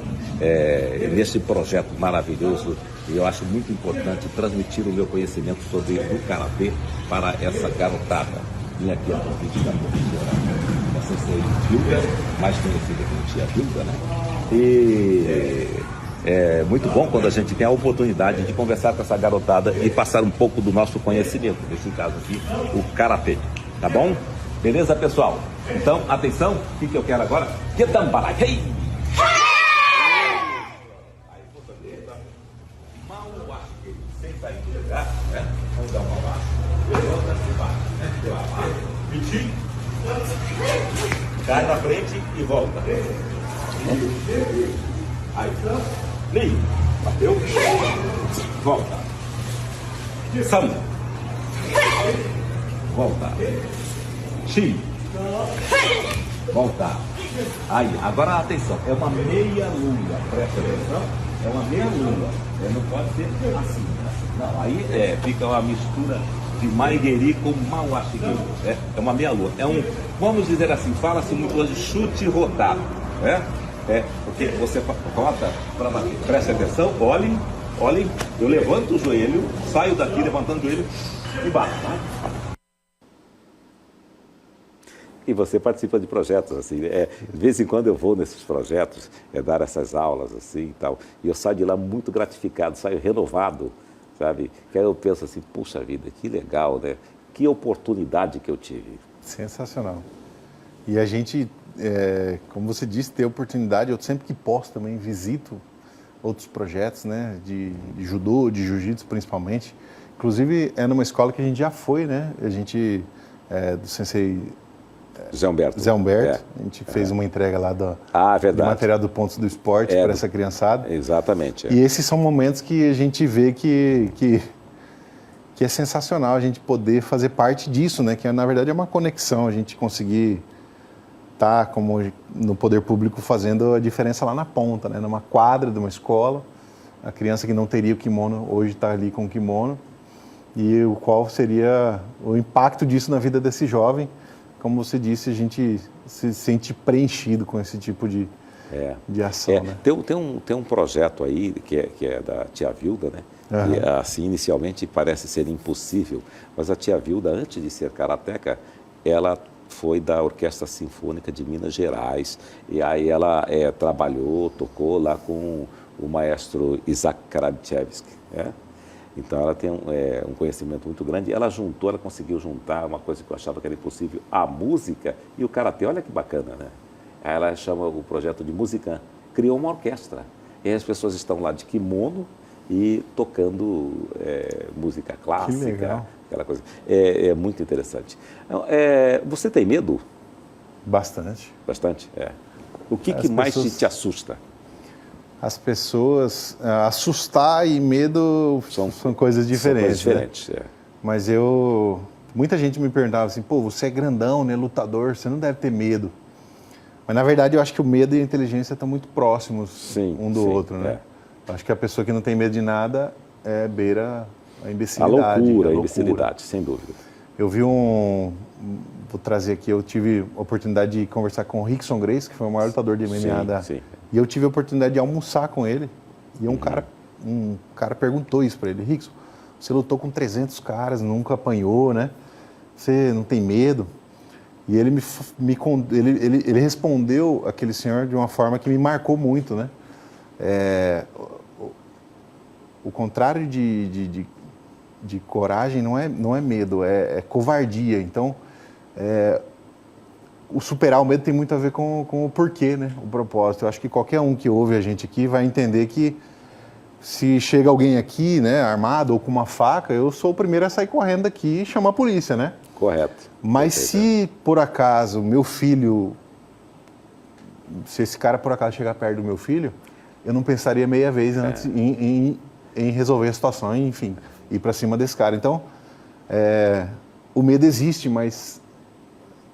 nesse projeto maravilhoso. E eu acho muito importante transmitir o meu conhecimento sobre o karatê para essa garotada. Vim aqui ao convite da professora, da sensei Hilda, mais conhecida como tia Hilda, né? E é muito bom quando a gente tem a oportunidade de conversar com essa garotada e passar um pouco do nosso conhecimento, nesse caso aqui, o karatê. Tá bom? Beleza, pessoal? Então, atenção, o que eu quero agora? Ketambarai! Hey! Aí, força dele, mal acho que sem sair do lugar, né? Cai na frente e volta. Aí. Li. Bateu. Volta. Sam. Volta. Chi. Volta. Aí, agora atenção. É uma meia lua. Presta atenção. É uma meia lua. Não pode ser assim. Não, aí fica uma mistura de Marigueri com Mauaciqueiro. É uma meia lua. Vamos dizer assim, fala-se muito hoje chute rotado. Porque você rota para bater. Preste atenção, olhem, eu levanto o joelho, saio daqui levantando o joelho e bato. E você participa de projetos assim, de vez em quando eu vou nesses projetos, dar essas aulas assim e tal, e eu saio de lá muito gratificado, saio renovado, sabe? Que aí eu penso assim, puxa vida, que legal, né? Que oportunidade que eu tive. Sensacional. E a gente, como você disse, ter oportunidade, eu sempre que posso também visito outros projetos, né? De judô, de jiu-jitsu principalmente. Inclusive, é numa escola que a gente já foi, né? A gente, do sensei... Zé Humberto. A gente fez uma entrega lá do material do Pontos do Esporte para essa criançada. Exatamente. E esses são momentos que a gente vê que é sensacional a gente poder fazer parte disso, né? Que na verdade é uma conexão, a gente conseguir estar como no poder público fazendo a diferença lá na ponta, né? Numa quadra de uma escola, a criança que não teria o kimono hoje está ali com o kimono, e o qual seria o impacto disso na vida desse jovem. Como você disse, a gente se sente preenchido com esse tipo de ação. Né? Tem um projeto aí que é da tia Vilda, né? Uhum. E, assim, inicialmente parece ser impossível, mas a tia Vilda, antes de ser karateca, ela foi da Orquestra Sinfônica de Minas Gerais, e aí ela tocou lá com o maestro Isaac Karabchevsky, né? Então ela tem um conhecimento muito grande. Ela conseguiu juntar uma coisa que eu achava que era impossível, a música e o karatê. Olha que bacana, né? Aí ela chama o projeto de Musican, criou uma orquestra. E as pessoas estão lá de kimono e tocando música clássica, aquela coisa. É muito interessante. Você tem medo? Bastante. Bastante? O que mais te assusta? As pessoas, assustar e medo são coisas diferentes. São coisas diferentes, né? Mas muita gente me perguntava assim, pô, você é grandão, né, lutador, você não deve ter medo. Mas na verdade eu acho que o medo e a inteligência estão muito próximos um do outro, né? Acho que a pessoa que não tem medo de nada beira a imbecilidade. A loucura, a imbecilidade, sem dúvida. Eu vi vou trazer aqui, eu tive a oportunidade de conversar com o Rickson Grace, que foi o maior lutador de MMA e eu tive a oportunidade de almoçar com ele, e um cara perguntou isso para ele, Rickson, você lutou com 300 caras, nunca apanhou, né? Você não tem medo? E ele ele respondeu aquele senhor de uma forma que me marcou muito, né? O contrário de coragem não é medo, é covardia. Então, o superar o medo tem muito a ver com o porquê, né? O propósito. Eu acho que qualquer um que ouve a gente aqui vai entender que se chega alguém aqui, né, armado ou com uma faca, eu sou o primeiro a sair correndo daqui e chamar a polícia, né? Correto. Mas se por acaso meu filho, se esse cara por acaso chegar perto do meu filho, eu não pensaria meia vez antes em resolver a situação, enfim, ir para cima desse cara. Então, o medo existe, mas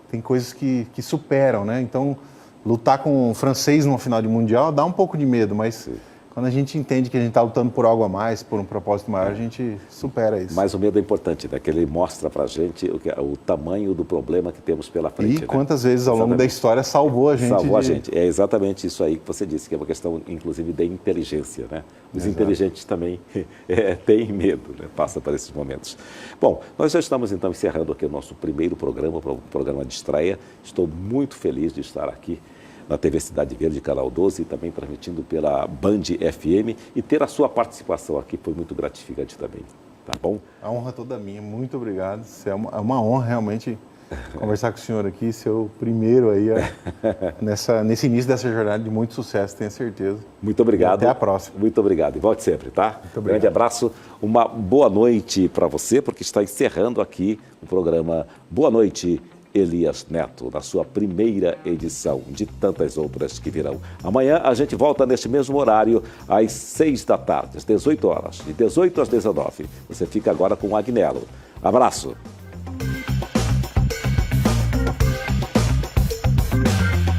tem coisas que superam, né? Então, lutar com o francês numa final de mundial dá um pouco de medo, mas quando a gente entende que a gente está lutando por algo a mais, por um propósito maior, a gente supera isso. Mas o medo é importante, né? Que ele mostra pra gente o tamanho do problema que temos pela frente. E quantas vezes ao longo da história salvou a gente. Salvou a gente. É exatamente isso aí que você disse, que é uma questão, inclusive, de inteligência, né? Os inteligentes também têm medo, né? Passa por esses momentos. Bom, nós já estamos então encerrando aqui o nosso primeiro programa, o programa de estreia. Estou muito feliz de estar aqui na TV Cidade Verde, Canal 12, e também transmitindo pela Band FM, e ter a sua participação aqui foi muito gratificante também, tá bom? A honra toda minha, muito obrigado. É uma honra realmente conversar com o senhor aqui, ser o primeiro aí nesse início dessa jornada de muito sucesso, tenho certeza. Muito obrigado. E até a próxima. Muito obrigado e volte sempre, tá? Muito obrigado. Grande abraço, uma boa noite para você, porque está encerrando aqui o programa Boa Noite Elias Neto, na sua primeira edição de tantas outras que virão. Amanhã a gente volta neste mesmo horário, às 6 da tarde, às 18 horas, de 18 às 19. Você fica agora com o Agnello. Abraço!